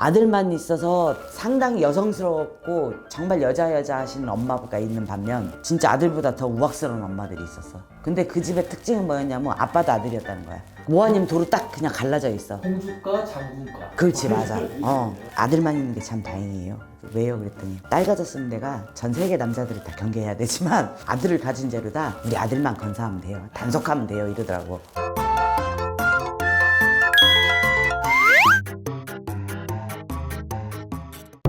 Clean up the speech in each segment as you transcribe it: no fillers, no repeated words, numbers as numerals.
아들만 있어서 상당히 여성스럽고 정말 여자 하시는 엄마가 있는 반면 진짜 아들보다 더 우악스러운 엄마들이 있었어. 근데 그 집의 특징은 뭐였냐면 아빠도 아들이었다는 거야. 모아님 도로 딱 그냥 갈라져 있어. 공주과 장군과. 그렇지, 맞아. 아들만 있는 게 참 다행이에요. 왜요? 그랬더니 딸 가졌으면 내가 전 세계 남자들을 다 경계해야 되지만 아들을 가진 죄로다 우리 아들만 건사하면 돼요. 단속하면 돼요. 이러더라고.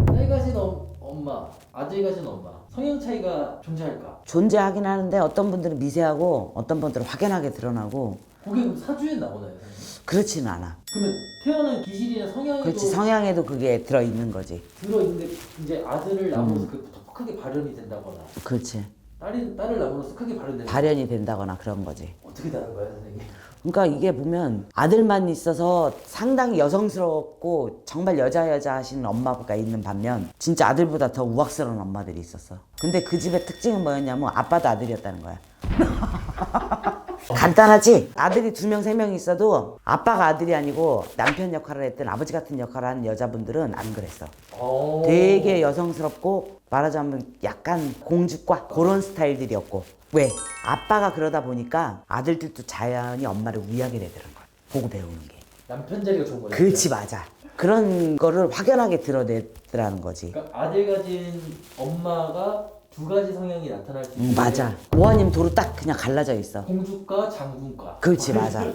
딸 가진 엄마, 아들 가진 엄마 성향 차이가 존재할까? 존재하긴 하는데 어떤 분들은 미세하고 어떤 분들은 확연하게 드러나고 그게 그럼 사주에 나오나요, 선생님? 그렇지는 않아. 그러면 태어난 기질이나 성향에도 그렇지, 성향에도 그게 들어있는 거지. 들어있는데 이제 아들을 낳으면서 그게 더 크게 발현이 된다거나 그렇지. 딸을 낳으면서 크게 발현된다. 발현이 된다거나 그런 거지. 어떻게 다른 거야, 선생님? 그러니까 이게 보면 아들만 있어서 상당히 여성스럽고 정말 여자 하시는 엄마가 있는 반면 진짜 아들보다 더 우악스러운 엄마들이 있었어. 근데 그 집의 특징은 뭐였냐면 아빠도 아들이었다는 거야. 간단하지? 아들이 2명, 3명 있어도 아빠가 아들이 아니고 남편 역할을 했던 아버지 같은 역할을 하는 여자분들은 안 그랬어. 되게 여성스럽고 말하자면 약간 공주과 그런 스타일들이었고. 왜? 아빠가 그러다 보니까 아들들도 자연히 엄마를 위하게 되더라는 거야. 보고 배우는 게. 남편 자리가 좋은 거죠. 그렇지, 맞아. 그런 거를 확연하게 드러내더라는 거지. 그러니까 아들 가진 엄마가 두 가지 성향이 나타날 수 있는. 맞아. 모아님 도로 딱 그냥 갈라져 있어. 공주과 장군과. 그렇지, 맞아.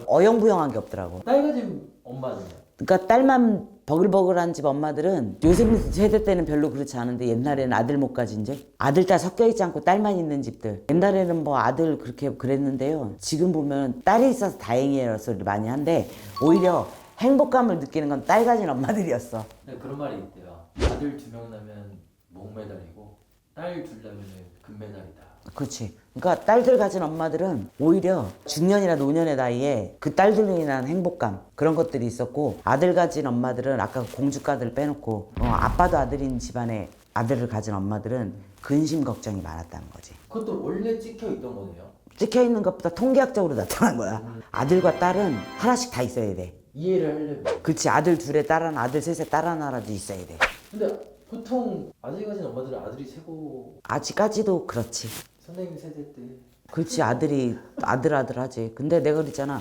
어영부영한 게 없더라고. 딸 가진 엄마는요? 그러니까 딸만 버글버글한 집 엄마들은 요즘 세대 때는 별로 그렇지 않은데 옛날에는 아들 못 가진 집, 아들 딸 섞여 있지 않고 딸만 있는 집들. 옛날에는 뭐 아들 그렇게 그랬는데요. 지금 보면 딸이 있어서 다행이에요 소리를 많이 한데 오히려 행복감을 느끼는 건 딸 가진 엄마들이었어. 네, 그런 말이 있대요. 아들 2명 나면 목메달이고 딸 둘 나면 금메달이다. 그렇지. 그러니까 딸들 가진 엄마들은 오히려 중년이나 노년의 나이에 그 딸들로 인한 행복감 그런 것들이 있었고 아들 가진 엄마들은 아까 공주가들 빼놓고 아빠도 아들인 집안에 아들을 가진 엄마들은 근심 걱정이 많았다는 거지. 그것도 원래 찍혀 있던 거네요. 찍혀있는 것보다 통계학적으로 나타난 거야. 아들과 딸은 하나씩 다 있어야 돼. 이해를 하려면. 그렇지. 아들 둘에 딸 하나, 아들 셋에 딸 하나라도 있어야 돼. 근데 보통 아들 가진 엄마들은 아들이 최고. 아직까지도 그렇지. 선생님 세대 때. 그렇지. 아들이 아들 하지. 근데 내가 그랬잖아.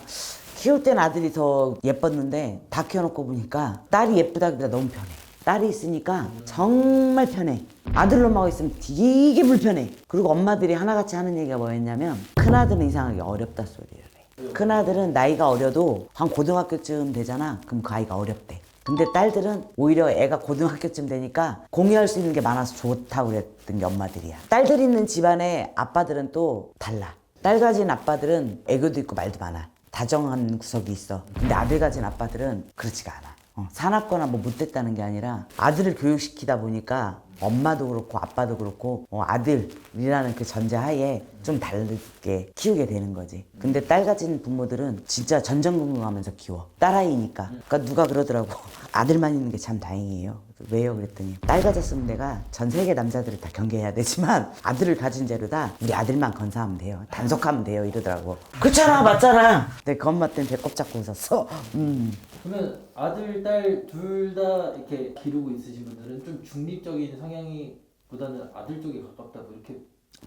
키울 땐 아들이 더 예뻤는데 다 키워놓고 보니까 딸이 예쁘다기보다 너무 편해. 딸이 있으니까 정말 편해. 아들로만 있으면 되게 불편해. 그리고 엄마들이 하나같이 하는 얘기가 뭐였냐면 큰아들은 이상하게 어렵다 소리를 해. 큰아들은 나이가 어려도 한 고등학교쯤 되잖아. 그럼 그 아이가 어렵대. 근데 딸들은 오히려 애가 고등학교쯤 되니까 공유할 수 있는 게 많아서 좋다고 그랬던 게 엄마들이야. 딸들 있는 집안의 아빠들은 또 달라. 딸 가진 아빠들은 애교도 있고 말도 많아. 다정한 구석이 있어. 근데 아들 가진 아빠들은 그렇지가 않아. 사납거나 뭐 못됐다는 게 아니라 아들을 교육시키다 보니까 엄마도 그렇고 아빠도 그렇고 아들이라는 그 전제하에 좀 다르게 키우게 되는 거지. 근데 딸 가진 부모들은 진짜 전전긍긍하면서 키워. 딸아이니까. 그러니까 누가 그러더라고. 아들만 있는 게 참 다행이에요. 왜요? 그랬더니 딸 가졌으면 내가 전 세계 남자들을 다 경계해야 되지만 아들을 가진 죄로다 우리 아들만 건사하면 돼요. 단속하면 돼요. 이러더라고. 그렇잖아, 맞잖아. 근데 그 엄마 때문에 배꼽 잡고 웃었어. 그러면 아들, 딸 둘 다 이렇게 기르고 있으신 분들은 좀 중립적인 성향이 보다는 아들 쪽에 가깝다 뭐 이렇게.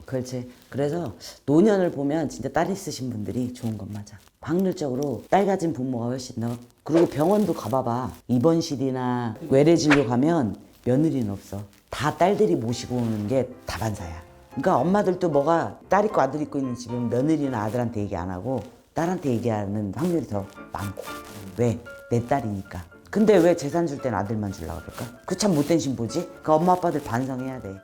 그렇지. 그래서 노년을 보면 진짜 딸 있으신 분들이 좋은 건 맞아. 확률적으로 딸 가진 부모가 훨씬 더. 그리고 병원도 가봐봐. 입원실이나 외래진료 가면 며느리는 없어. 다 딸들이 모시고 오는 게 다반사야. 그러니까 엄마들도 뭐가 딸 있고 아들 있고 있는 집은 며느리나 아들한테 얘기 안 하고 딸한테 얘기하는 확률이 더 많고. 왜? 내 딸이니까. 근데 왜 재산 줄 땐 아들만 주려고 그럴까? 그 참 못된 신부지? 그 엄마 아빠들 반성해야 돼.